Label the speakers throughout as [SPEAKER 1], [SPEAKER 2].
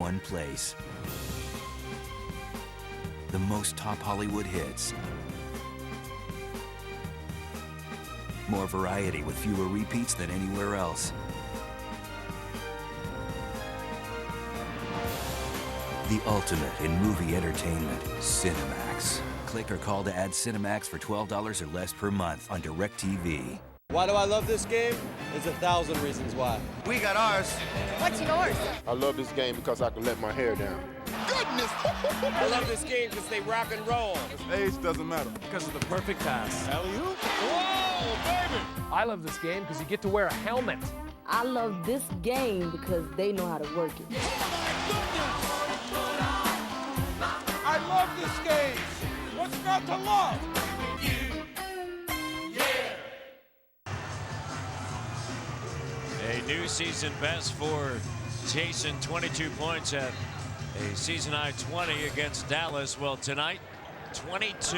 [SPEAKER 1] One place. The most top Hollywood hits. More variety with fewer repeats than anywhere else. The ultimate in movie entertainment, Cinemax. Click or call to add Cinemax for $12 or less per month on DirecTV.
[SPEAKER 2] Why do I love this game? There's 1,000 reasons why.
[SPEAKER 3] We got ours.
[SPEAKER 4] What's yours?
[SPEAKER 5] I love this game because I can let my hair down.
[SPEAKER 3] Goodness!
[SPEAKER 2] I love this game because they rock and roll.
[SPEAKER 5] Age doesn't matter.
[SPEAKER 6] Because of the perfect pass.
[SPEAKER 2] Alley-oop. Whoa, baby!
[SPEAKER 6] I love this game because you get to wear a helmet.
[SPEAKER 4] I love this game because they know how to work it.
[SPEAKER 2] I love this game. What's not to love?
[SPEAKER 7] A new season best for Jason, 22 points at a season high 20 against Dallas. Well, tonight, 22.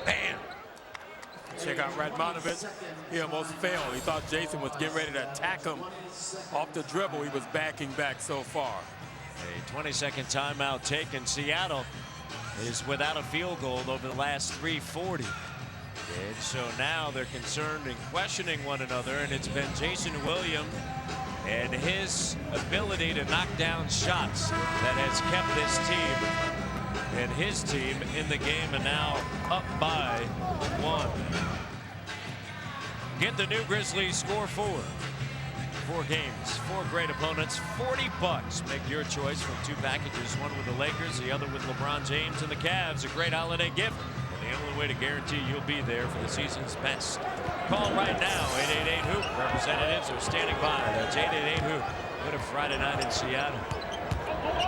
[SPEAKER 7] Bam!
[SPEAKER 8] Check out Radmanovich. He almost failed. He thought Jason was getting ready to attack him off the dribble. He was backing back so far.
[SPEAKER 7] A 20-second timeout taken. Seattle is without a field goal over the last 3:40. And so now they're concerned and questioning one another, and it's been Jason Williams and his ability to knock down shots that has kept this team and his team in the game, and now up by 1. Get the new Grizzlies score 4. 4 games, 4 great opponents, $40. Make your choice from 2 packages, one with the Lakers, the other with LeBron James and the Cavs. A great holiday gift. The only way to guarantee you'll be there for the season's best. Call right now, 888-HOOP. Representatives are standing by. That's 888-HOOP. Good a Friday night in Seattle.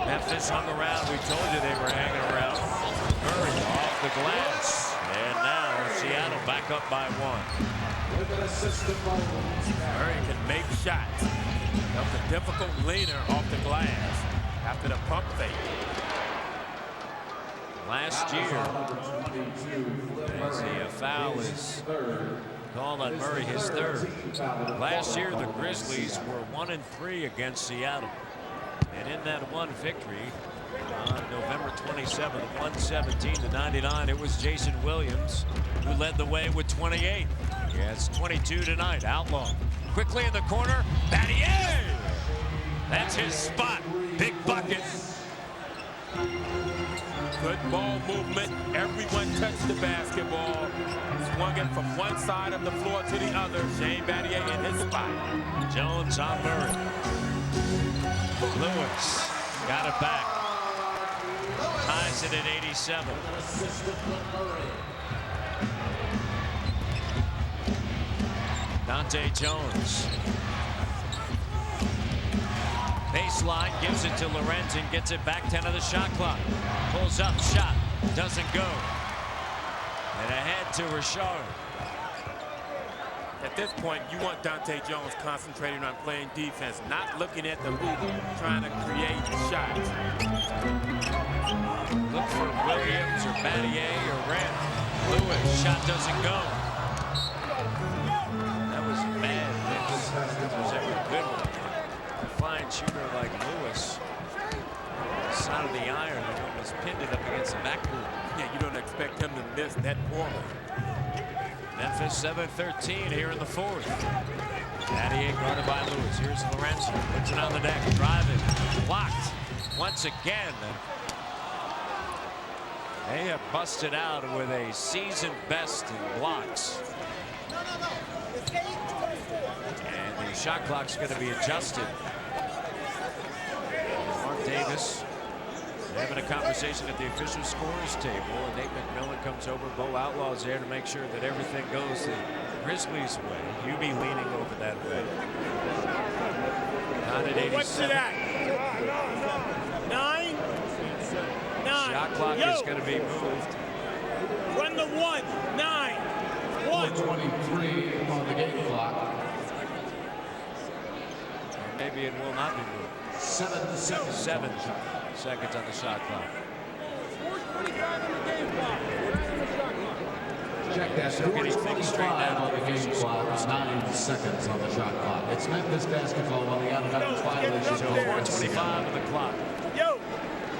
[SPEAKER 7] Memphis hung around. We told you they were hanging around. Murray off the glass. And now Seattle back up by 1.
[SPEAKER 8] Murray can make shots. That was a difficult leaner off the glass after the pump fake.
[SPEAKER 7] Last year, as the foul is called on Murray, his 3rd. Last year, the Grizzlies were 1-3 against Seattle. And in that one victory on November 27th, 117-99, it was Jason Williams who led the way with 28. He has 22 tonight. Outlaw quickly in the corner. Battier! That's his spot. Big bucket.
[SPEAKER 8] Good ball movement. Everyone touched the basketball. Swung it from one side of the floor to the other. Shane Battier in his spot.
[SPEAKER 7] Jones on Murray. Lewis got it back. Ties it at 87. Dante Jones. Baseline, gives it to Lorenzen, gets it back, 10 of the shot clock. Pulls up, shot, doesn't go. And ahead to Richard.
[SPEAKER 8] At this point, you want Dante Jones concentrating on playing defense, not looking at the hoop, trying to create shots.
[SPEAKER 7] Look for Williams or Battier or Rand. Lewis, shot doesn't go. That was a bad miss. That was ever a good one. A fine shooter like Lewis, side of the iron, and almost pinned it up against the backboard.
[SPEAKER 8] Yeah, you don't expect him to miss that poorly.
[SPEAKER 7] Memphis 7-13 here in the 4th. Battier guarded by Lewis. Here's Lorenzen. Puts it on the deck. Driving. Blocked. Once again. They have busted out with a season best in blocks. And the shot clock's going to be adjusted. Mark Davis having a conversation at the official scorers table, and Nate McMillan comes over. Bo Outlaw's there to make sure that everything goes the Grizzlies' way. You be leaning over that way. Not at 87.
[SPEAKER 2] What's that? 9? 9.
[SPEAKER 7] Shot clock is going to be moved.
[SPEAKER 2] Run the 1. 9. 1.
[SPEAKER 9] 23 on the game clock.
[SPEAKER 7] Maybe it will not be moved.
[SPEAKER 9] 7 seconds.
[SPEAKER 7] 7 seconds on the shot clock.
[SPEAKER 9] Check that.
[SPEAKER 7] So getting things straightened out
[SPEAKER 9] on
[SPEAKER 7] for
[SPEAKER 9] the
[SPEAKER 7] the
[SPEAKER 9] game clock. 9 seconds on the shot clock. It's Memphis basketball on the out-of-bounds violation.
[SPEAKER 7] So 4:25 on the clock.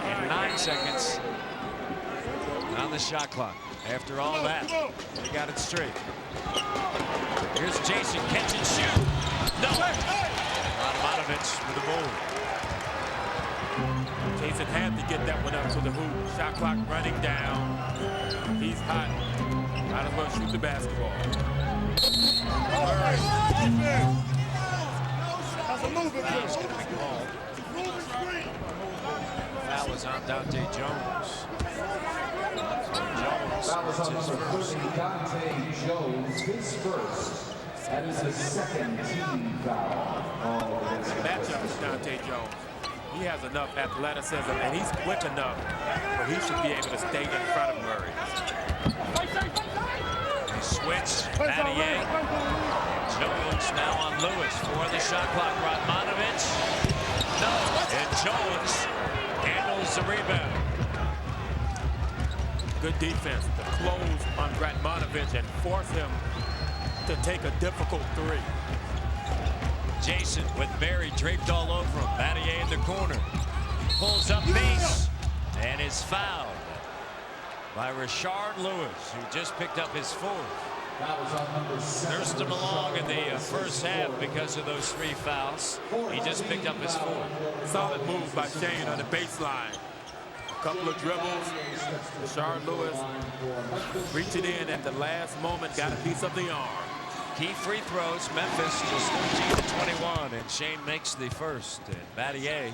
[SPEAKER 7] And 9 seconds on the shot clock. After all that, we got it straight. Here's Jason, catch and shoot. No. Radmanovic with the ball.
[SPEAKER 8] Jason had to get that one up to the hoop. Shot clock running down. He's hot. Might as well shoot the basketball.
[SPEAKER 7] Foul's going to be called. Foul is on Dante Jones.
[SPEAKER 9] That was on number 30, Dante Jones, his first. That is his second team foul.
[SPEAKER 8] Matchup with Dante Jones. He has enough athleticism, and he's quick enough where he should be able to stay in front of Murray.
[SPEAKER 7] They switch. Battier. Jones now on Lewis for the shot clock. Radmanovic. No. And Jones handles the rebound.
[SPEAKER 8] Good defense to close on Radmanovic and force him to take a difficult three.
[SPEAKER 7] Jason with Barry draped all over him. Battier in the corner. Pulls up base and is fouled by Rashard Lewis, who just picked up his fourth. Nursed him along in the first half because of those 3 fouls. He just picked up his fourth.
[SPEAKER 8] Solid move by Shane on the baseline. A couple of dribbles. Rashard Lewis reaching in at the last moment, got a piece of the arm.
[SPEAKER 7] Key free throws. Memphis just 13-21, and Shane makes the first. And Battier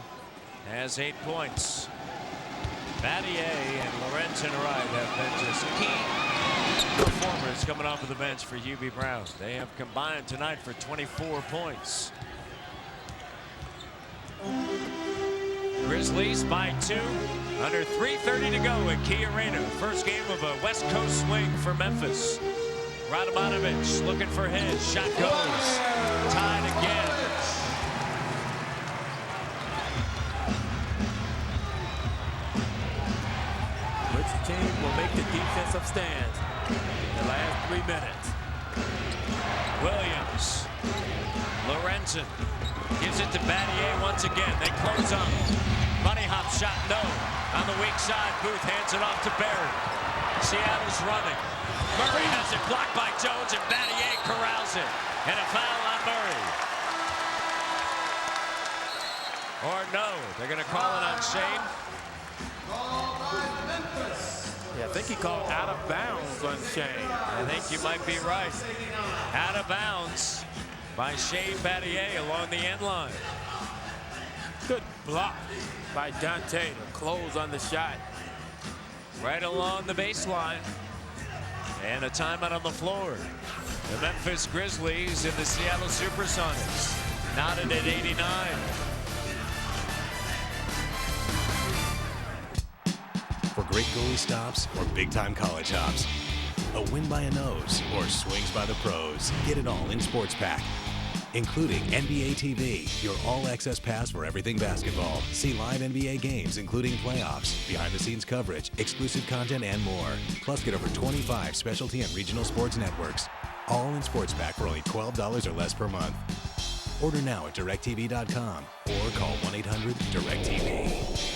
[SPEAKER 7] has 8 points. Battier and Lorenzen Wright have been just key performers coming off of the bench for UB Brown. They have combined tonight for 24 points. Grizzlies by 2. Under 3:30 to go at Key Arena. First game of a West Coast swing for Memphis. Radmanovic looking for his. Shot goes. Tied again.
[SPEAKER 8] Which team will make the defensive stand in the last 3 minutes?
[SPEAKER 7] Williams. Lorenzen gives it to Battier once again. They close on him. Bunny hop shot, no. On the weak side, Booth hands it off to Barry. Seattle's running. Murray has it blocked by Jones, and Battier corrals it. And a foul on Murray. Or no, they're going to call it on Shane.
[SPEAKER 8] Yeah, I think he called out of bounds on Shane.
[SPEAKER 7] I think you might be right. Out of bounds by Shane Battier along the end line.
[SPEAKER 8] Good block by Dante to close on the shot.
[SPEAKER 7] Right along the baseline. And a timeout on the floor. The Memphis Grizzlies and the Seattle SuperSonics knotted at 89.
[SPEAKER 3] For great goalie stops or big-time college hops, a win by a nose or swings by the pros, get it all in Sports Pack. Including NBA TV, your all-access pass for everything basketball. See live NBA games, including playoffs, behind-the-scenes coverage, exclusive content, and more. Plus, get over 25 specialty and regional sports networks. All in Sports Pack for only $12 or less per month. Order now at DirecTV.com or call 1-800-DirecTV.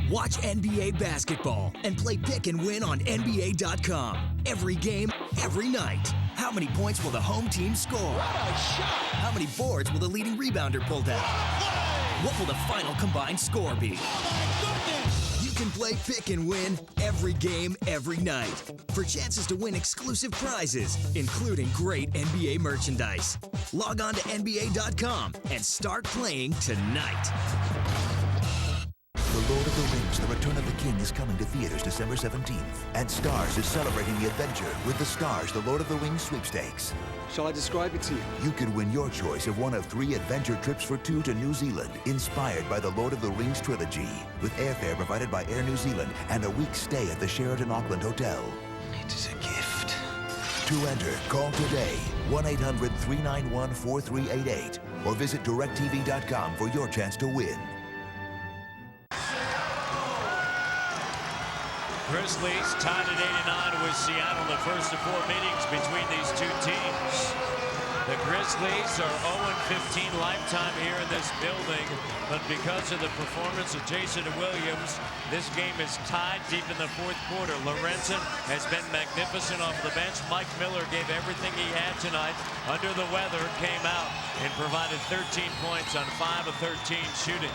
[SPEAKER 10] Watch NBA basketball and play pick and win on NBA.com. Every game, every night. How many points will the home team score? How many boards will the leading rebounder pull down? What will the final combined score be? You can play pick and win every game, every night. For chances to win exclusive prizes, including great NBA merchandise. Log on to NBA.com and start playing tonight.
[SPEAKER 11] The Lord of the Rings, The Return of the King is coming to theaters December 17th. And Stars is celebrating the adventure with the Stars, The Lord of the Rings sweepstakes.
[SPEAKER 12] Shall I describe it to you?
[SPEAKER 11] You could win your choice of one of 3 adventure trips for 2 to New Zealand, inspired by the Lord of the Rings trilogy, with airfare provided by Air New Zealand and a week's stay at the Sheraton Auckland Hotel.
[SPEAKER 1] It is a gift.
[SPEAKER 11] To enter, call today, 1-800-391-4388, or visit DirecTV.com for your chance to win.
[SPEAKER 7] Grizzlies tied at 89 with Seattle, the first of 4 meetings between these two teams. The Grizzlies are 0-15 lifetime here in this building, but because of the performance of Jason Williams, this game is tied deep in the fourth quarter. Lorenzen has been magnificent off the bench. Mike Miller gave everything he had tonight. Under the weather, came out and provided 13 points on 5 of 13 shooting.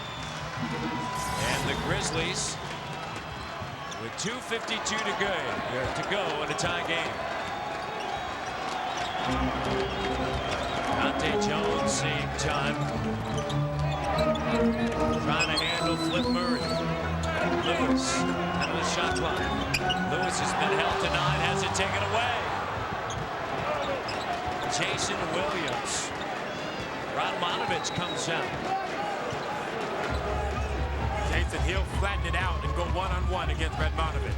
[SPEAKER 7] And the Grizzlies, with 2:52 to go in a tie game. Dante Jones, same time. Trying to handle Flip Murray. Lewis out of the shot clock. Lewis has been held tonight, has it taken away. Jason Williams. Radmanovich comes out.
[SPEAKER 8] Jason, he'll flatten it out and go one-on-one against Radmanovich.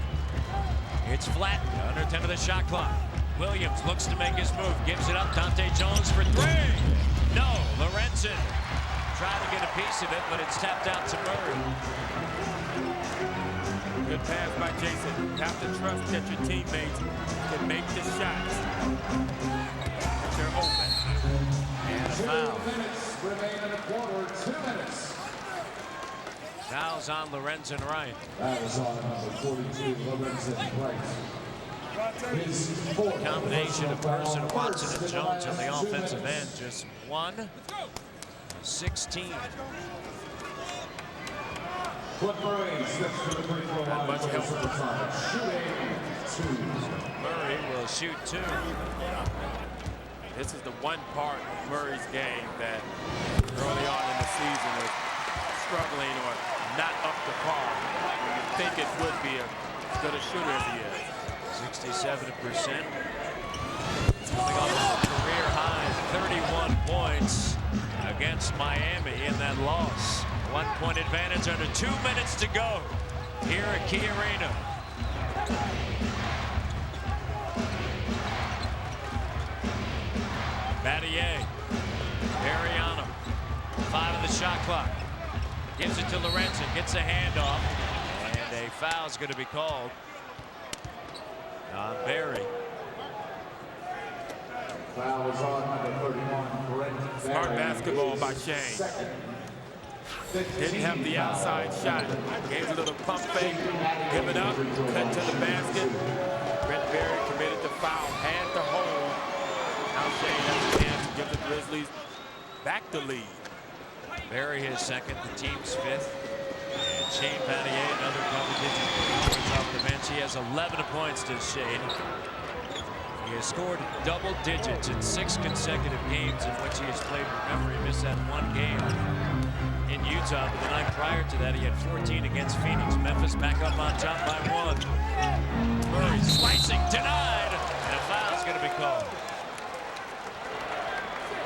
[SPEAKER 7] It's flattened under 10 of the shot clock. Williams looks to make his move, gives it up. Dante Jones for 3. No, Lorenzen trying to get a piece of it, but it's tapped out to Murray.
[SPEAKER 8] Good pass by Jason. You have to trust that your teammates can make the shots. They're open.
[SPEAKER 7] And a foul.
[SPEAKER 9] 2 minutes remain in the quarter. 2 minutes.
[SPEAKER 7] Fouls on Lorenzen Wright.
[SPEAKER 9] That was on number 42, Lorenzen Price.
[SPEAKER 7] Combination of Person, Watson, and Jones on the offensive end. Just 1 of 16.
[SPEAKER 9] Flip Murray steps to the free throw line.
[SPEAKER 8] Much help.
[SPEAKER 9] Shooting 2.
[SPEAKER 7] Murray will shoot 2.
[SPEAKER 8] This is the one part of Murray's game that early on in the season was struggling or not up to par. You think it would be as good a shooter as he is.
[SPEAKER 7] 67%. Coming off a career high 31 points against Miami in that loss. 1-point advantage under 2 minutes to go here at Key Arena. Battier, Ariano, 5 of the shot clock. Gives it to Lorenzen, gets a handoff, and a foul's going to be called on Barry.
[SPEAKER 9] Foul is on number 31, Brent
[SPEAKER 8] Smart
[SPEAKER 9] Barry.
[SPEAKER 8] basketball by Shane. Didn't have the outside shot. Gave a little pump fake, give it up, cut to the basket. Brent Barry committed the foul, had to hold. Now Shane has a chance to give the Grizzlies back the lead.
[SPEAKER 7] Barry his second, the team's 5th. And Shane Battier, another double-digit points off the bench. He has 11 points to Shane. He has scored double digits in 6 consecutive games in which he has played. Remember, he missed that 1 game in Utah, but the night prior to that, he had 14 against Phoenix. Memphis back up on top by 1. Murray slicing, denied, and a foul's going to be called.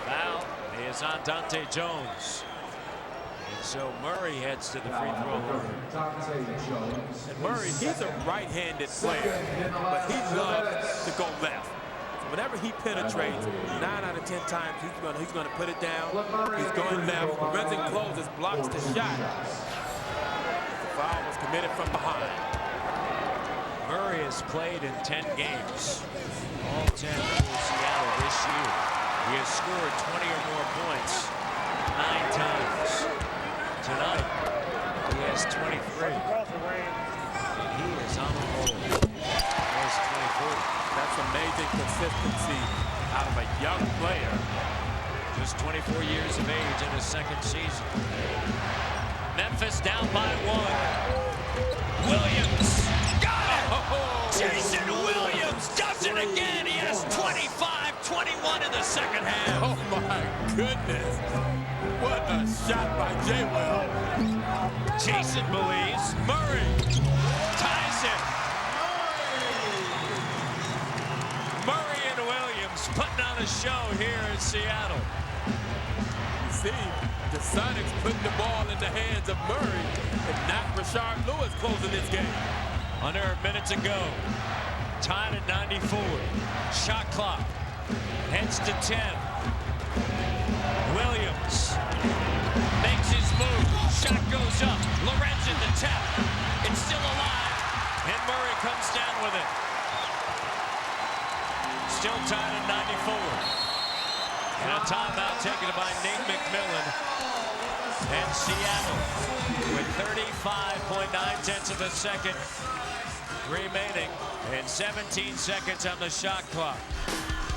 [SPEAKER 7] Foul is on Dante Jones. And so Murray heads to the free throw line.
[SPEAKER 8] And Murray, he's a right-handed player, but he loves to go left. So whenever he penetrates, 9 out of 10 times he's gonna put it down. He's going left. Lorenzen closes, blocks the shot. The foul was committed from behind.
[SPEAKER 7] Murray has played in 10 games, all 10 for Seattle this year. He has scored 20 or more points 9 times. Tonight, he has 23. He is on the roll. He has 24.
[SPEAKER 8] That's amazing consistency out of a young player.
[SPEAKER 7] Just 24 years of age in his 2nd season. Memphis down by 1. Williams got it! Jason Williams does it again. He has 25-21 in the 2nd half.
[SPEAKER 8] Oh my goodness. What a shot by J. Will.
[SPEAKER 7] Jason believes. Murray ties it. Murray and Williams putting on a show here in Seattle.
[SPEAKER 8] You see, the Sonics putting the ball in the hands of Murray and not Rashard Lewis closing this game.
[SPEAKER 7] Under a minute to go. Tied at 94. Shot clock. Heads to 10. Williams makes his move. Shot goes up. Lorenzen the tap. It's still alive. And Murray comes down with it. Still tied at 94. And a timeout taken by Nate McMillan. And Seattle with 35.9 of a second remaining and 17 seconds on the shot clock.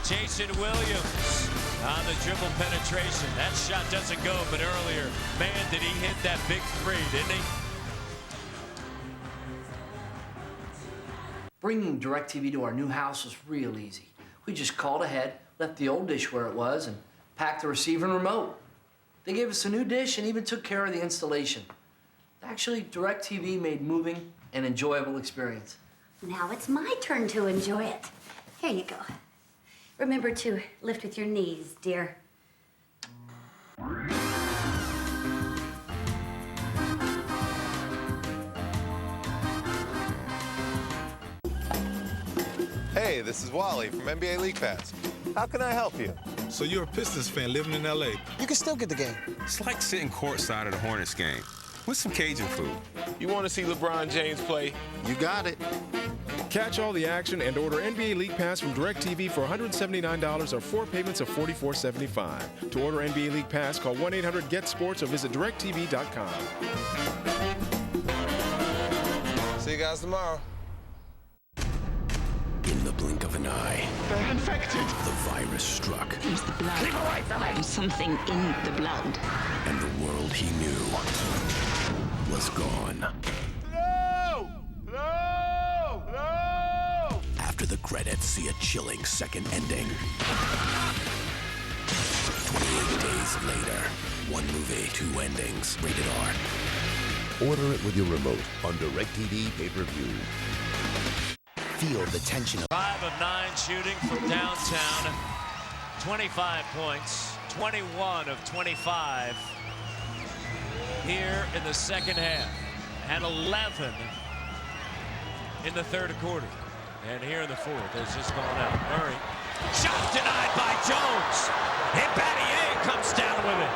[SPEAKER 7] Jason Williams on the dribble penetration. That shot doesn't go, but earlier, man, did he hit that big three, didn't he?
[SPEAKER 12] Bringing DirecTV to our new house was real easy. We just called ahead, left the old dish where it was, and packed the receiver and remote. They gave us a new dish and even took care of the installation. Actually, DirecTV made moving an enjoyable experience.
[SPEAKER 13] Now it's my turn to enjoy it. Here you go. Remember to lift with your knees, dear.
[SPEAKER 14] Hey, this is Wally from NBA League Pass. How can I help you?
[SPEAKER 15] So you're a Pistons fan living in L.A.
[SPEAKER 14] You can still get the game.
[SPEAKER 15] It's like sitting courtside at a Hornets game with some Cajun food.
[SPEAKER 5] You want to see LeBron James play?
[SPEAKER 14] You got it.
[SPEAKER 16] Catch all the action and order NBA League Pass from DirecTV for $179 or 4 payments of $44.75. To order NBA League Pass, call 1-800-GET-SPORTS or visit DirecTV.com.
[SPEAKER 14] See you guys tomorrow.
[SPEAKER 3] In the blink of an eye,
[SPEAKER 17] they're infected.
[SPEAKER 3] The virus struck.
[SPEAKER 17] Use the blood. Keep away from it. There's something in the blood.
[SPEAKER 3] And the world he knew was gone.
[SPEAKER 2] No! No! No!
[SPEAKER 3] After the credits, see a chilling second ending. 28 days later, one movie, 2 endings, rated R.
[SPEAKER 11] Order it with your remote on DirecTV pay-per-view. Feel the tension.
[SPEAKER 7] 5 of 9 shooting from downtown. 25 points, 21 of 25 here in the second half, and 11 in the third quarter. And here in the fourth, it's just gone out. Murray, shot denied by Jones. And Battier comes down with it.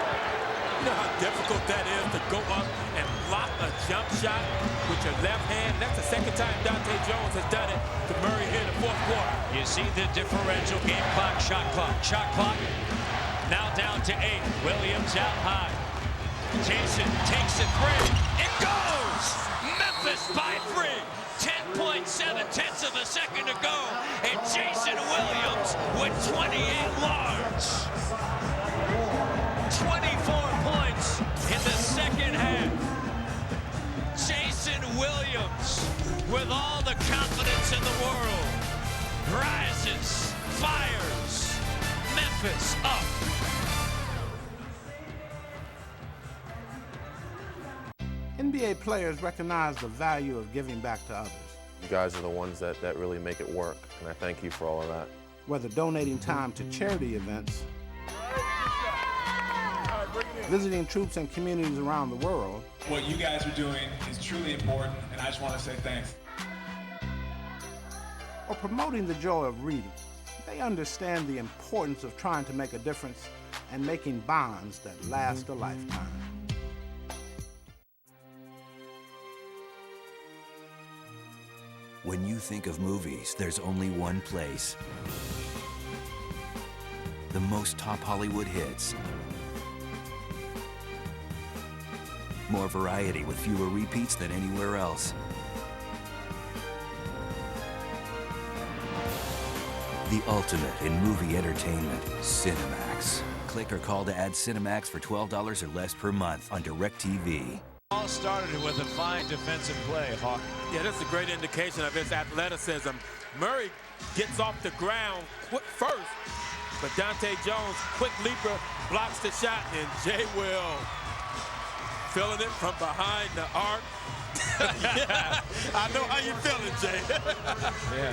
[SPEAKER 8] You know how difficult that is to go up and block a jump shot with your left hand. That's the second time Dante Jones has done it to Murray here in the fourth quarter.
[SPEAKER 7] You see the differential game clock, shot clock. Shot clock now down to 8. Williams out high. Jason takes a 3. It goes! Memphis by 3. 10.7 of a second to go. And Jason Williams with 28 large. 24 points in the second half. Jason Williams, with all the confidence in the world, rises, fires, Memphis up.
[SPEAKER 18] NBA players recognize the value of giving back to others.
[SPEAKER 19] You guys are the ones that really make it work, and I thank you for all of that.
[SPEAKER 18] Whether donating time to charity events, visiting troops and communities around the world.
[SPEAKER 20] What you guys are doing is truly important, and I just want to say thanks.
[SPEAKER 18] Or promoting the joy of reading. They understand the importance of trying to make a difference and making bonds that last a lifetime.
[SPEAKER 1] When you think of movies, there's only one place. The most top Hollywood hits. More variety with fewer repeats than anywhere else. The ultimate in movie entertainment, Cinemax. Click or call to add Cinemax for $12 or less per month on DirecTV.
[SPEAKER 7] All started with a fine defensive play, Hawk.
[SPEAKER 8] Yeah, that's a great indication of his athleticism. Murray gets off the ground quick first, but Dante Jones, quick leaper, blocks the shot, and Jay Will filling it from behind the arc. Yeah, I know how you're feeling, Jay.
[SPEAKER 7] Yeah.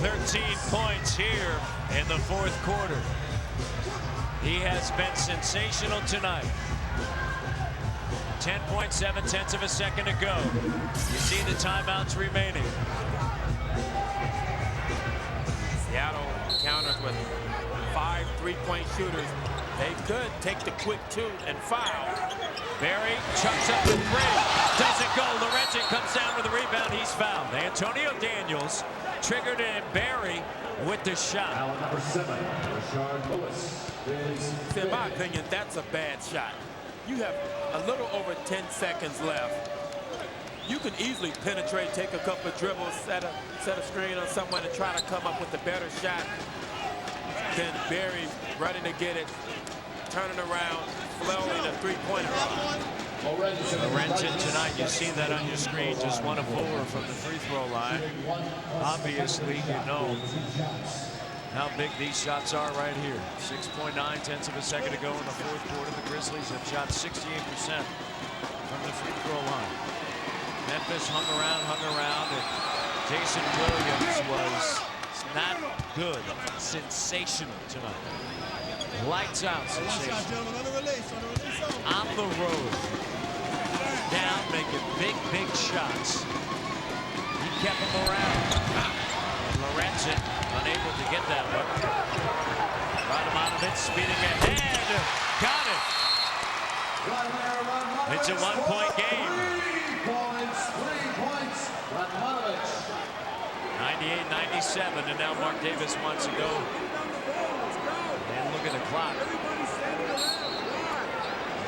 [SPEAKER 7] 13 points here in the fourth quarter. He has been sensational tonight. 10.7 of a second to go. You see the timeouts remaining.
[SPEAKER 8] Seattle counters with 5 3-point shooters. They could take the quick 2 and foul.
[SPEAKER 7] Barry chucks up the 3. Doesn't go. Lorenzen comes down with a fouled. Antonio Daniels triggered it, and Barry with the shot.
[SPEAKER 9] Number 7, Rashard Lewis.
[SPEAKER 8] In my opinion, that's a bad shot. You have a little over 10 seconds left. You can easily penetrate, take a couple of dribbles, set a screen on someone and try to come up with a better shot than Barry running to get it, turning around, flowing a three-pointer line.
[SPEAKER 7] Lorenzen tonight, you see that on your screen, just 1 of 4 from the free throw line. Obviously, you know how big these shots are right here. 6.9 tenths of a second to go in the fourth quarter. The Grizzlies have shot 68% from the free throw line. Memphis hung around, and Jason Williams was not good, sensational tonight. Lights out sensation. On the road. Down, making big shots. He kept him around. Lorenzen unable to get that one. Radamanovic speeding ahead. Got it. It's a 1-point game.
[SPEAKER 9] 3 points. Radamanovic.
[SPEAKER 7] 98-97, and now Mark Davis wants to go. And look at the clock.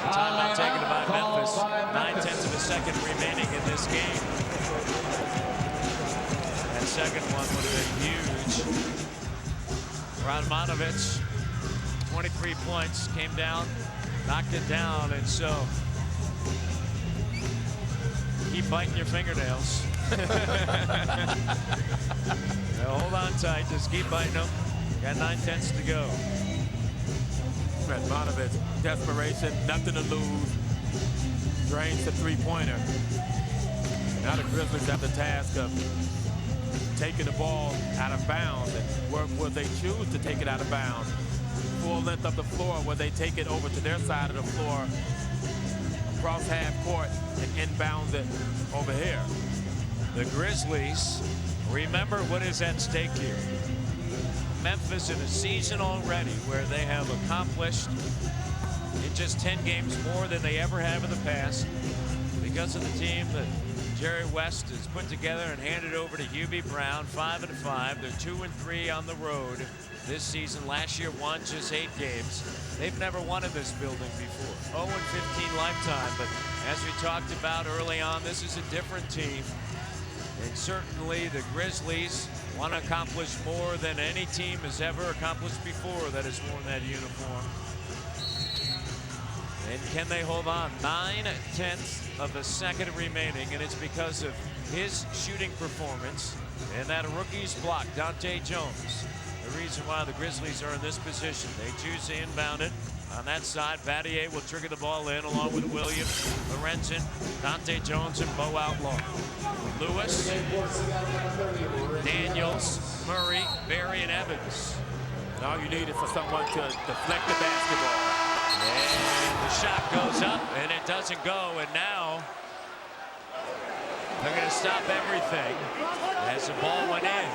[SPEAKER 7] Timeout taken by Memphis. 9 tenths of a second remaining in this game. That second one would have been huge. Radmanovic, 23 points, came down, knocked it down, and so keep biting your fingernails. Now hold on tight, just keep biting them. Got 9 tenths to go.
[SPEAKER 8] Radmanovic, desperation, nothing to lose. Drains the three-pointer. Now the Grizzlies have the task of taking the ball out of bounds. And where will they choose to take it out of bounds? Full length of the floor, where they take it over to their side of the floor, across half court, and inbound it over here.
[SPEAKER 7] The Grizzlies, remember what is at stake here. Memphis in a season already where they have accomplished in just 10 games more than they ever have in the past because of the team that Jerry West has put together and handed over to Hubie Brown. 5-5. They're 2-3 on the road this season. Last year won just 8 games. They've never won in this building before. 0-15 lifetime, but as we talked about early on, this is a different team. And certainly the Grizzlies want to accomplish more than any team has ever accomplished before that has worn that uniform. And can they hold on? 9 tenths of a second remaining, and it's because of his shooting performance and that rookie's block, Dante Jones. The reason why the Grizzlies are in this position. They choose to inbound it. On that side, Battier will trigger the ball in along with Williams, Lorenzen, Dante Jones, and Bo Outlaw. Lewis, Daniels, Murray, Barry, and Evans.
[SPEAKER 8] And all you need is for someone to deflect the basketball.
[SPEAKER 7] And the shot goes up, and it doesn't go. And now they're going to stop everything as the ball went in.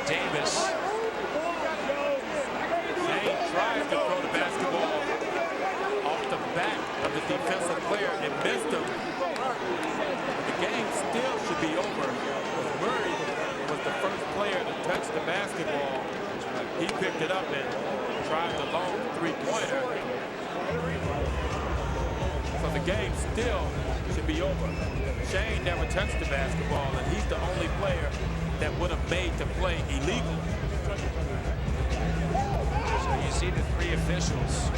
[SPEAKER 7] Davis.
[SPEAKER 8] Shane tries to throw the basketball off the back of the defensive player and missed him. The game still should be over. Murray was the first player to touch the basketball. He picked it up and tried the long three-pointer. So the game still should be over. Shane never touched the basketball, and he's the only player that would have made the play illegal.
[SPEAKER 7] So you see the 3 officials,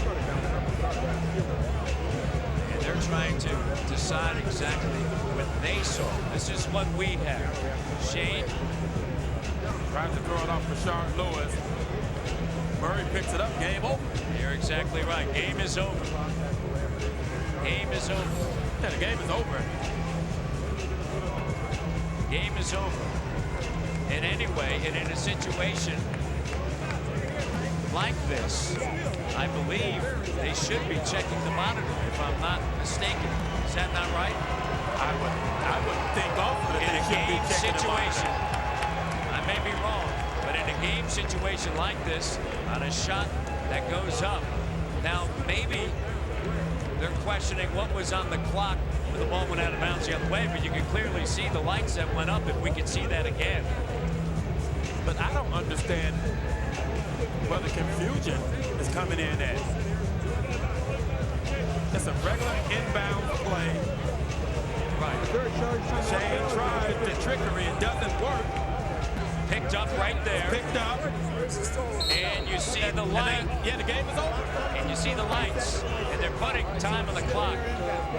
[SPEAKER 7] and they're trying to decide exactly what they saw. This is what we have. Shane
[SPEAKER 8] tries to throw it off Rashard Lewis. Murray picks it up. Game over.
[SPEAKER 7] You're exactly right. Game is over. Game is over.
[SPEAKER 8] Yeah, the game is over.
[SPEAKER 7] Game is over. And anyway, and in a situation like this, I believe they should be checking the monitor, if I'm not mistaken. Is that not right?
[SPEAKER 8] I would think also that
[SPEAKER 7] in
[SPEAKER 8] they
[SPEAKER 7] a
[SPEAKER 8] should be
[SPEAKER 7] game
[SPEAKER 8] checking
[SPEAKER 7] situation. I may be wrong, but in a game situation like this, on a shot that goes up, now maybe They're questioning what was on the clock when the ball went out of bounds the other way, but you can clearly see the lights that went up if we could see that again.
[SPEAKER 8] But I don't understand where the confusion is coming in at. It's a regular inbound play.
[SPEAKER 7] Right.
[SPEAKER 8] Shane tries the trickery. It doesn't work.
[SPEAKER 7] Picked up right there.
[SPEAKER 8] Picked up.
[SPEAKER 7] And you see the light.
[SPEAKER 8] Yeah, the game is over.
[SPEAKER 7] And you see the lights. And they're putting time on the clock.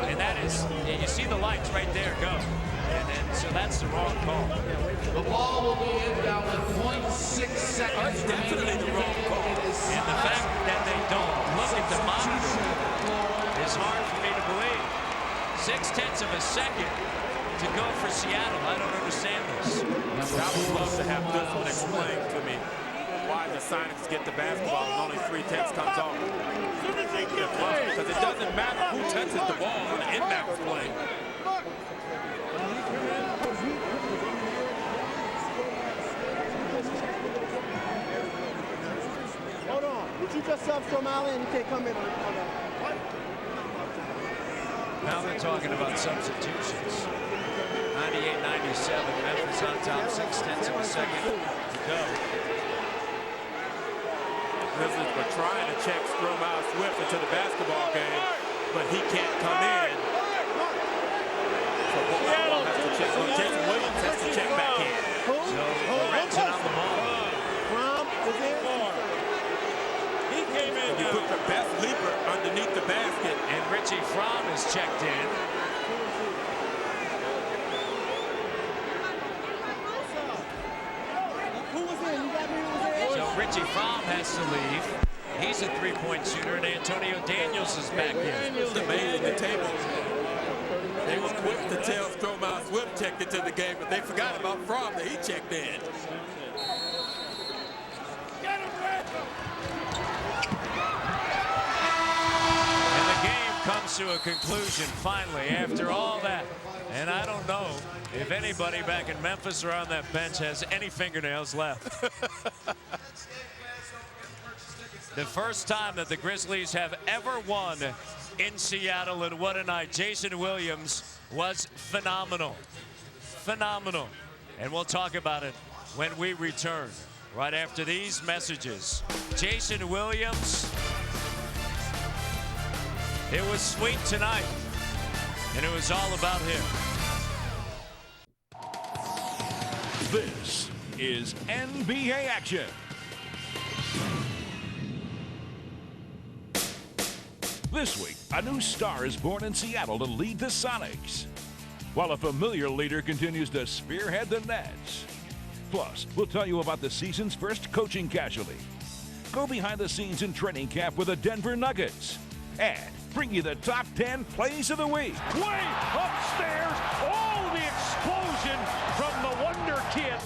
[SPEAKER 7] And that is, you see the lights right there go. And so that's the wrong call.
[SPEAKER 9] The ball will be inbound with 0.6 seconds.
[SPEAKER 8] Definitely the wrong call.
[SPEAKER 7] And the fact that they don't look at the monitor is hard for me to believe. 0.6 of a second to go for Seattle. I don't understand this.
[SPEAKER 8] I would love to have this one explained to me. Why the Sonics get the basketball and only 0.3 comes off. Because it doesn't matter who touches the ball on the inbound play.
[SPEAKER 21] Hold on. Did you just sub Somali and you can't come in on that?
[SPEAKER 7] Now they're talking about substitutions. 98-97, Memphis on top, 0.6 of a second to go.
[SPEAKER 8] Grizzlies were trying to check Stromile Swift into the basketball game, but he can't come in. So Jason Williams has to check back in.
[SPEAKER 7] So Lorenzen on the ball.
[SPEAKER 8] He came in. You put the best leaper underneath the basket.
[SPEAKER 7] And Richie Fromm is checked in. So Richie Fromm has to leave. He's a three-point shooter, and Antonio Daniels is back in.
[SPEAKER 8] It's amazing the table. They were quick to tell Stromile Swift checked into the game, but they forgot about Fromm that he checked in.
[SPEAKER 7] And the game comes to a conclusion finally after all that. And I don't know if anybody back in Memphis or on that bench has any fingernails left. The first time that the Grizzlies have ever won in Seattle, and what a night. Jason Williams was phenomenal. Phenomenal. And we'll talk about it when we return right after these messages. Jason Williams, it was sweet tonight, and it was all about him.
[SPEAKER 22] This is NBA action. This week, a new star is born in Seattle to lead the Sonics, while a familiar leader continues to spearhead the Nets. Plus, we'll tell you about the season's first coaching casualty. Go behind the scenes in training camp with the Denver Nuggets. And bring you the top 10 plays of the week.
[SPEAKER 6] Way upstairs, all the explosion from the Wonder Kid.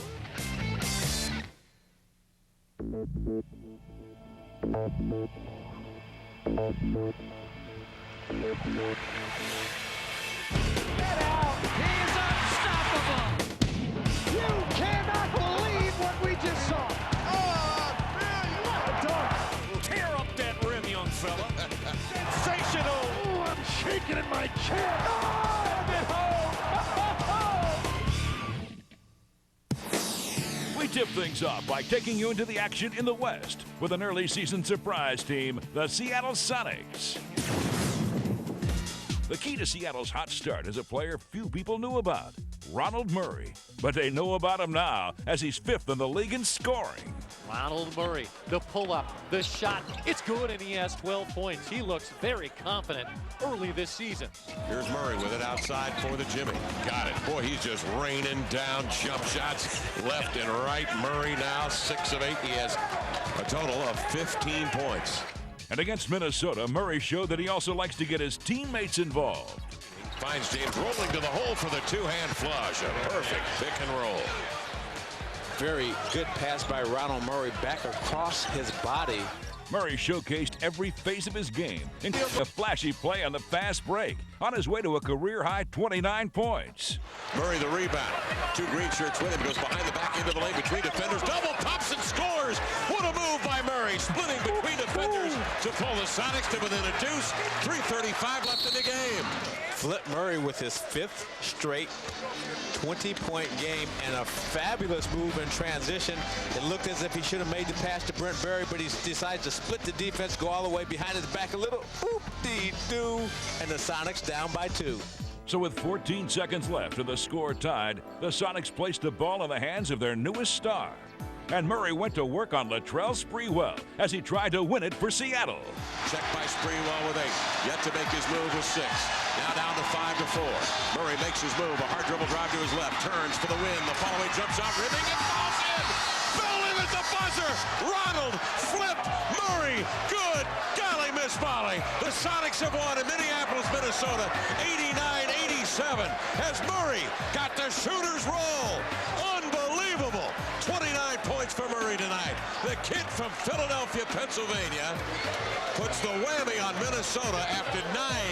[SPEAKER 2] Get out! He's unstoppable! You cannot believe what we just saw! Oh, man, what a dunk!
[SPEAKER 6] Tear up that rim, young fella.
[SPEAKER 2] Sensational! Ooh, I'm shaking in my chair! Oh, I'm at home!
[SPEAKER 22] We tip things off by taking you into the action in the West with an early season surprise team, the Seattle Sonics. The key to Seattle's hot start is a player few people knew about, Ronald Murray. But they know about him now as he's 5th in the league in scoring.
[SPEAKER 6] Ronald Murray, the pull-up, the shot, it's good, and he has 12 points. He looks very confident early this season.
[SPEAKER 23] Here's Murray with it outside for the Jimmy. Got it. Boy, he's just raining down jump shots left and right. Murray now 6 of 8. He has a total of 15 points.
[SPEAKER 22] And against Minnesota, Murray showed that he also likes to get his teammates involved.
[SPEAKER 23] Finds James rolling to the hole for the two-hand flush. A perfect pick and roll.
[SPEAKER 24] Very good pass by Ronald Murray back across his body.
[SPEAKER 22] Murray showcased every phase of his game, including a flashy play on the fast break, on his way to a career-high 29 points.
[SPEAKER 23] Murray the rebound. 2 green shirts with him. Goes behind the back into the lane between defenders. Double pops and scores. What a move by Murray. Splitting between defenders. to pull the Sonics to within a deuce. 3:35 left in the game.
[SPEAKER 24] Flip Murray with his 5th straight 20-point game and a fabulous move in transition. It looked as if he should have made the pass to Brent Berry, but he decides to split the defense, go all the way behind his back a little. Oop-dee-doo. And the Sonics down by 2.
[SPEAKER 22] So with 14 seconds left and the score tied, the Sonics placed the ball in the hands of their newest star. And Murray went to work on Latrell Sprewell as he tried to win it for Seattle.
[SPEAKER 23] Check by Sprewell with 8. Yet to make his move with 6. Now down to 5-4. Murray makes his move. A hard dribble drive to his left. Turns for the win. The follow-away jump shot ribbing. It falls in. Fell in at the buzzer. Ronald flipped. Murray. Good. Golly, miss volley. The Sonics have won in Minneapolis, Minnesota. 89-87 as Murray got the shooter's roll. Unbelievable. 29 points for Murray tonight. The kid from Philadelphia, Pennsylvania, puts the whammy on Minnesota after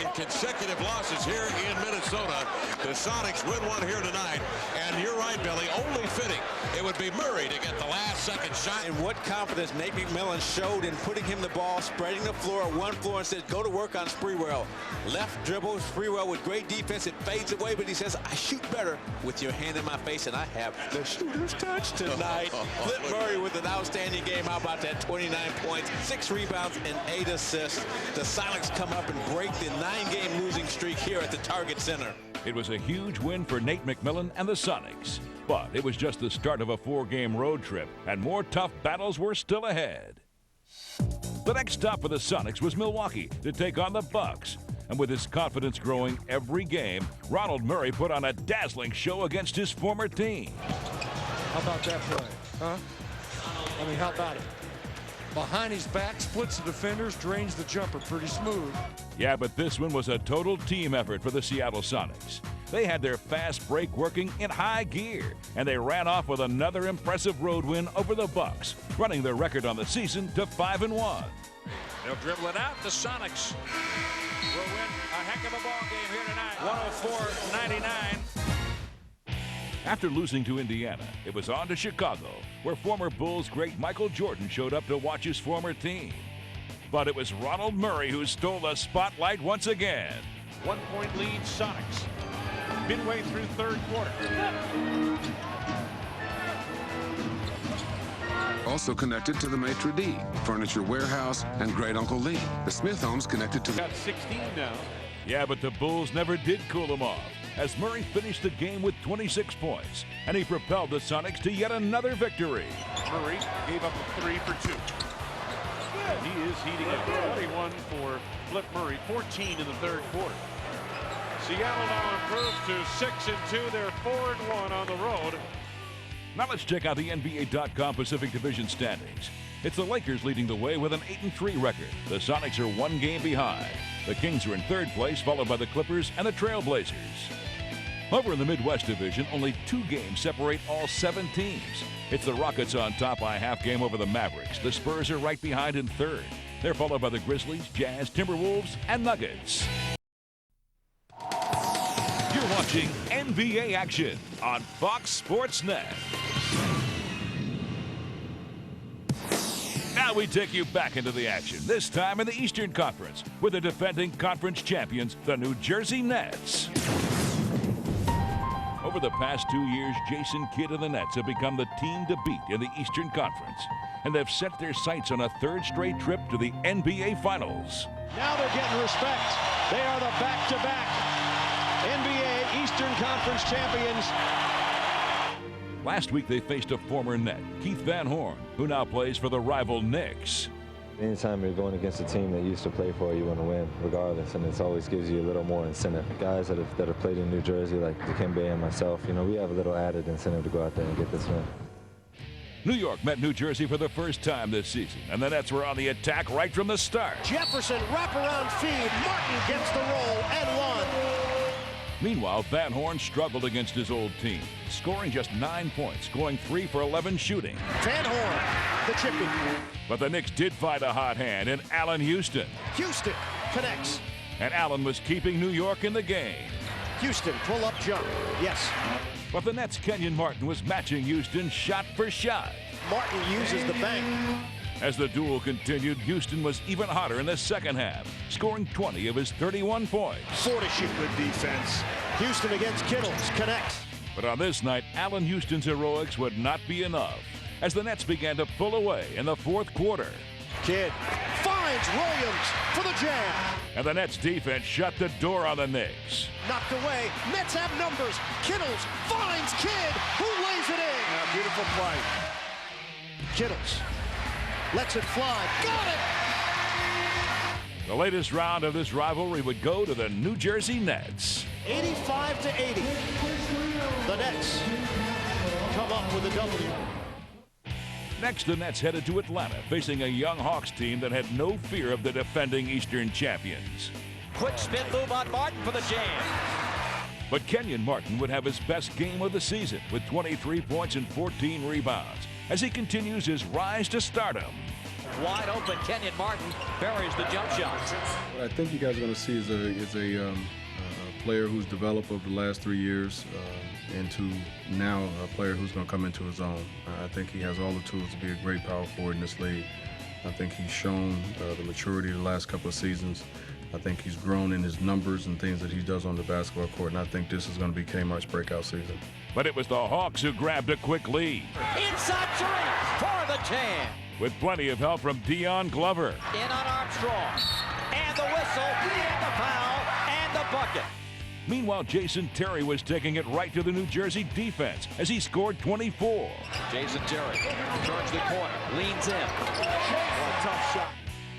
[SPEAKER 23] 9 consecutive losses here in Minnesota. The Sonics win one here tonight. And you're right, Billy, only fitting it would be Murray to get the last second shot.
[SPEAKER 24] And what confidence Nate McMillan showed in putting him the ball, spreading the floor at one floor and said, go to work on Sprewell. Left dribble, Sprewell with great defense. It fades away, but he says, I shoot better with your hand in my face, and I have the shooter's touch tonight. Flip Murray with an outstanding game. How about that? 29 points, 6 rebounds, and 8 assists. The Sonics come up and break the 9-game losing streak here at the Target Center.
[SPEAKER 22] It was a huge win for Nate McMillan and the Sonics. But it was just the start of a 4-game road trip, and more tough battles were still ahead. The next stop for the Sonics was Milwaukee to take on the Bucks. And with his confidence growing every game, Ronald Murray put on a dazzling show against his former team.
[SPEAKER 6] How about that play? Huh? I mean, how about it? Behind his back, splits the defenders, drains the jumper pretty smooth.
[SPEAKER 22] Yeah, but this one was a total team effort for the Seattle Sonics. They had their fast break working in high gear, and they ran off with another impressive road win over the Bucks, running their record on the season to 5-1.
[SPEAKER 7] They'll dribble it out. The Sonics will win a heck of a ball game here tonight. 104-99.
[SPEAKER 22] After losing to Indiana, it was on to Chicago, where former Bulls great Michael Jordan showed up to watch his former team. But it was Ronald Murray who stole the spotlight once again.
[SPEAKER 6] 1-point lead, Sonics. Midway through third quarter.
[SPEAKER 15] Also connected to the Maitre D, Furniture Warehouse, and Great Uncle Lee. The Smith home's connected to...
[SPEAKER 6] Got 16 now.
[SPEAKER 22] Yeah, but the Bulls never did cool them off, as Murray finished the game with 26 points, and he propelled the Sonics to yet another victory.
[SPEAKER 6] Murray gave up a 3 for 2. And he is heating up. 21 for Flip Murray, 14 in the third quarter. Seattle now improves to 6-2. They're 4-1 on the road.
[SPEAKER 22] Now let's check out the NBA.com Pacific Division standings. It's the Lakers leading the way with an 8-3 record. The Sonics are 1 game behind. The Kings are in third place, followed by the Clippers and the Trailblazers. Over in the Midwest Division, only 2 games separate all 7 teams. It's the Rockets on top by a half game over the Mavericks. The Spurs are right behind in third. They're followed by the Grizzlies, Jazz, Timberwolves, and Nuggets. You're watching NBA action on Fox Sports Net. Now we take you back into the action, this time in the Eastern Conference, with the defending conference champions, the New Jersey Nets. Over the past 2 years, Jason Kidd and the Nets have become the team to beat in the Eastern Conference, and they've set their sights on a 3rd straight trip to the NBA Finals.
[SPEAKER 6] Now they're getting respect. They are the back-to-back NBA Eastern Conference champions.
[SPEAKER 22] Last week, they faced a former Net, Keith Van Horn, who now plays for the rival Knicks.
[SPEAKER 4] Anytime you're going against a team that you used to play for, you want to win regardless, and it always gives you a little more incentive. Guys that have played in New Jersey, like Dikembe and myself, you know, we have a little added incentive to go out there and get this win.
[SPEAKER 22] New York met New Jersey for the first time this season, and the Nets were on the attack right from the start.
[SPEAKER 6] Jefferson, wraparound feed. Martin gets the roll and 1.
[SPEAKER 22] Meanwhile, Van Horn struggled against his old team, scoring just 9 points, going 3 for 11 shooting.
[SPEAKER 6] Van Horn, the chippy.
[SPEAKER 22] But the Knicks did find a hot hand in Allen Houston.
[SPEAKER 6] Houston connects.
[SPEAKER 22] And Allen was keeping New York in the game.
[SPEAKER 6] Houston, pull-up jump. Yes.
[SPEAKER 22] But the Nets' Kenyon Martin was matching Houston shot for shot.
[SPEAKER 6] Martin uses the bank.
[SPEAKER 22] As the duel continued, Houston was even hotter in the second half, scoring 20 of his 31 points.
[SPEAKER 5] 40 shoot. Good defense. Houston against Kittles connects.
[SPEAKER 22] But on this night, Allen Houston's heroics would not be enough as the Nets began to pull away in the fourth quarter.
[SPEAKER 5] Kidd finds Williams for the jam.
[SPEAKER 22] And the Nets defense shut the door on the Knicks.
[SPEAKER 5] Knocked away. Nets have numbers. Kittles finds Kidd, who lays it in.
[SPEAKER 6] Beautiful play.
[SPEAKER 5] Kittles lets it fly. Got it!
[SPEAKER 22] The latest round of this rivalry would go to the New Jersey Nets.
[SPEAKER 5] 85-80. The Nets come up with a W.
[SPEAKER 22] Next, the Nets headed to Atlanta, facing a young Hawks team that had no fear of the defending Eastern champions.
[SPEAKER 7] Quick spin move on Martin for the jam.
[SPEAKER 22] But Kenyon Martin would have his best game of the season with 23 points and 14 rebounds as he continues his rise to stardom.
[SPEAKER 7] Wide open, Kenyon Martin buries the jump shot.
[SPEAKER 10] What I think you guys are going to see is a player who's developed over the last 3 years into now a player who's going to come into his own. I think he has all the tools to be a great power forward in this league. I think he's shown the maturity of the last couple of seasons. I think he's grown in his numbers and things that he does on the basketball court, and I think this is going to be Kmart's breakout season.
[SPEAKER 22] But it was the Hawks who grabbed a quick lead.
[SPEAKER 7] Inside three for the jam.
[SPEAKER 22] With plenty of help from Dion Glover.
[SPEAKER 7] In on Armstrong. And the whistle, and the foul, and the bucket.
[SPEAKER 22] Meanwhile, Jason Terry was taking it right to the New Jersey defense as he scored 24.
[SPEAKER 7] Jason Terry turns the corner, leans in. What a tough shot.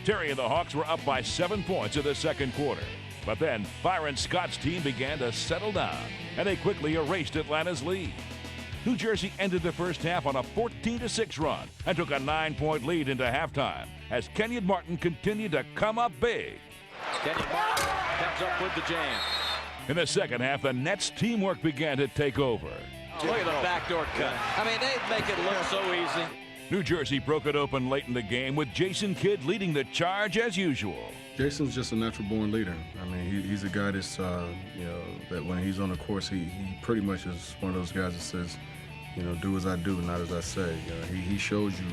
[SPEAKER 22] Terry and the Hawks were up by 7 points in the second quarter. But then Byron Scott's team began to settle down, and they quickly erased Atlanta's lead. New Jersey ended the first half on a 14-6 run and took a 9-point lead into halftime as Kenyon Martin continued to come up big.
[SPEAKER 7] Kenyon Martin comes up with the jam.
[SPEAKER 22] In the second half, the Nets' teamwork began to take over.
[SPEAKER 7] Look at the backdoor cut. I mean, they make it look so easy.
[SPEAKER 22] New Jersey broke it open late in the game with Jason Kidd leading the charge as usual.
[SPEAKER 10] Jason's just a natural-born leader. I mean, he's a guy that's, that when he's on the course, he pretty much is one of those guys that says, do as I do, not as I say. He shows you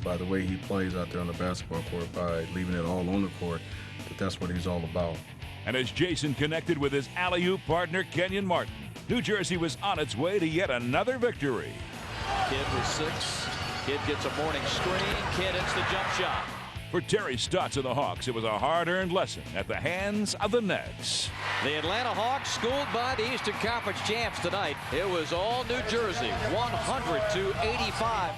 [SPEAKER 10] by the way he plays out there on the basketball court, by leaving it all on the court, that that's what he's all about.
[SPEAKER 22] And as Jason connected with his alley-oop partner, Kenyon Martin, New Jersey was on its way to yet another victory.
[SPEAKER 7] Kidd with 6. Kidd gets a morning screen. Kidd hits the jump shot.
[SPEAKER 22] For Terry Stotts and the Hawks, it was a hard-earned lesson at the hands of the Nets.
[SPEAKER 7] The Atlanta Hawks schooled by the Eastern Conference champs tonight. It was all New Jersey, 100-85.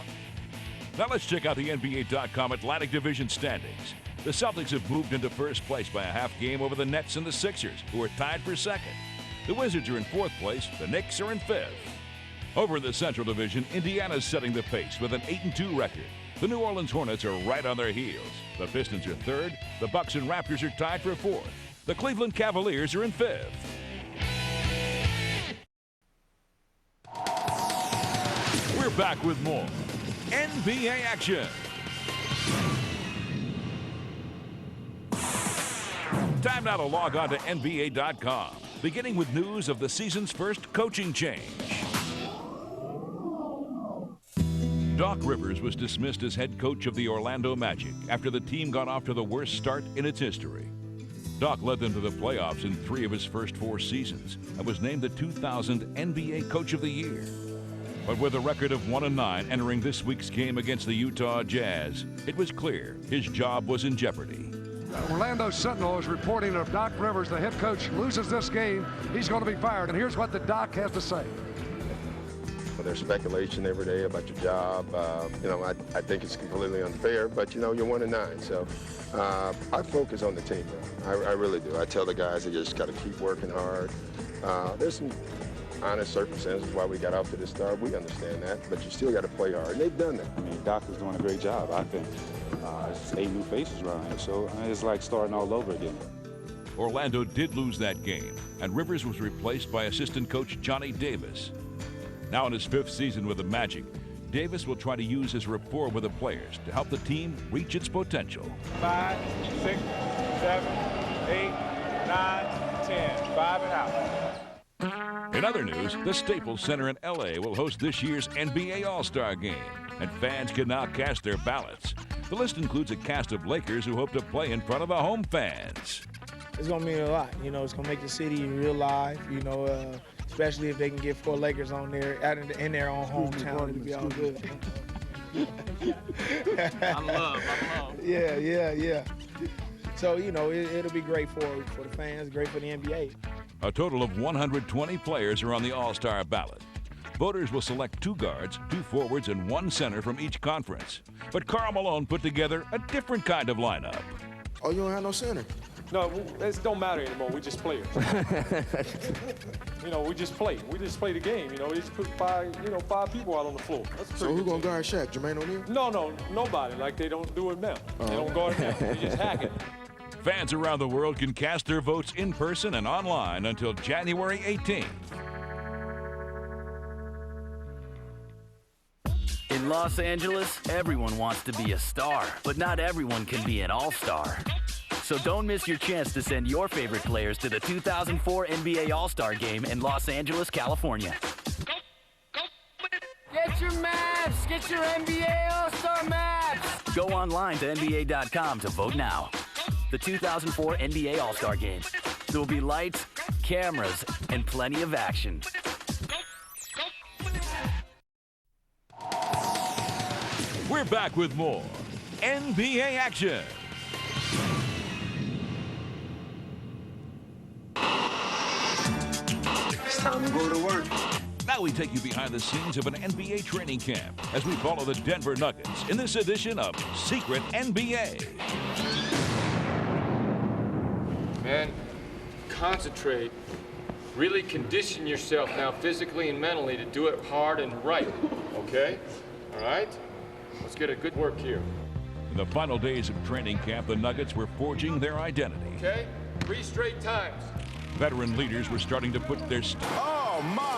[SPEAKER 22] Now let's check out the NBA.com Atlantic Division standings. The Celtics have moved into first place by a half game over the Nets and the Sixers, who are tied for second. The Wizards are in fourth place. The Knicks are in fifth. Over in the Central Division, Indiana's setting the pace with an 8-2 record. The New Orleans Hornets are right on their heels. The Pistons are third. The Bucks and Raptors are tied for fourth. The Cleveland Cavaliers are in fifth. We're back with more NBA action. Time now to log on to NBA.com, beginning with news of the season's first coaching change. Doc Rivers was dismissed as head coach of the Orlando Magic after the team got off to the worst start in its history. Doc led them to the playoffs in 3 of his first 4 seasons and was named the 2000 NBA Coach of the Year. But with a record of 1-9 entering this week's game against the Utah Jazz, it was clear his job was in jeopardy.
[SPEAKER 12] Orlando Sentinel is reporting if Doc Rivers, the head coach, loses this game, he's going to be fired. And here's what the Doc has to say.
[SPEAKER 13] Well, there's speculation every day about your job. I think it's completely unfair, but, you're 1-9. So I focus on the team, I really do. I tell the guys they just got to keep working hard. There's some honest circumstances why we got off to this start. We understand that, but you still got to play hard. And they've done that.
[SPEAKER 25] I mean, Doc is doing a great job, I think. It's 8 new faces around here, so it's like starting all over again.
[SPEAKER 22] Orlando did lose that game, and Rivers was replaced by assistant coach Johnny Davis. Now in his 5th season with the Magic, Davis will try to use his rapport with the players to help the team reach its potential.
[SPEAKER 20] 5, 6, 7, 8, 9, 10. 5 and out.
[SPEAKER 22] In other news, the Staples Center in L.A. will host this year's NBA All-Star Game, and fans can now cast their ballots. The list includes a cast of Lakers who hope to play in front of the home fans.
[SPEAKER 3] It's going to mean a lot. You know, it's going to make the city real live, you know, especially if they can get 4 Lakers on there, in their own hometown. It'll be all good.
[SPEAKER 11] I love.
[SPEAKER 3] Yeah. So, you know, it'll be great for the fans, great for the NBA.
[SPEAKER 22] A total of 120 players are on the All-Star ballot. Voters will select 2 guards, 2 forwards, and 1 center from each conference. But Karl Malone put together a different kind of lineup.
[SPEAKER 14] Oh, you don't have no center?
[SPEAKER 16] No, it don't matter anymore. We just play it. You know, we just play. We just play the game. You know, we just put 5 people out on the floor.
[SPEAKER 14] So who gonna guard Shaq? Jermaine O'Neal?
[SPEAKER 16] No, nobody. Like they don't do it now. They don't guard him. They just hack it.
[SPEAKER 22] Fans around the world can cast their votes in person and online until January 18th.
[SPEAKER 17] In Los Angeles, everyone wants to be a star, but not everyone can be an all-star. So don't miss your chance to send your favorite players to the 2004 NBA All-Star Game in Los Angeles, California.
[SPEAKER 2] Get your maps! Get your NBA All-Star maps!
[SPEAKER 17] Go online to NBA.com to vote now. The 2004 NBA All-Star Game. There will be lights, cameras, and plenty of action.
[SPEAKER 22] We're back with more NBA action.
[SPEAKER 26] It's time to go to work.
[SPEAKER 22] Now we take you behind the scenes of an NBA training camp as we follow the Denver Nuggets in this edition of Secret NBA.
[SPEAKER 27] Man, concentrate. Really condition yourself now physically and mentally to do it hard and right, okay? All right? Let's get a good work here.
[SPEAKER 22] In the final days of training camp, the Nuggets were forging their identity.
[SPEAKER 27] Okay? 3 straight times.
[SPEAKER 22] Veteran leaders were starting to put their
[SPEAKER 26] Oh, my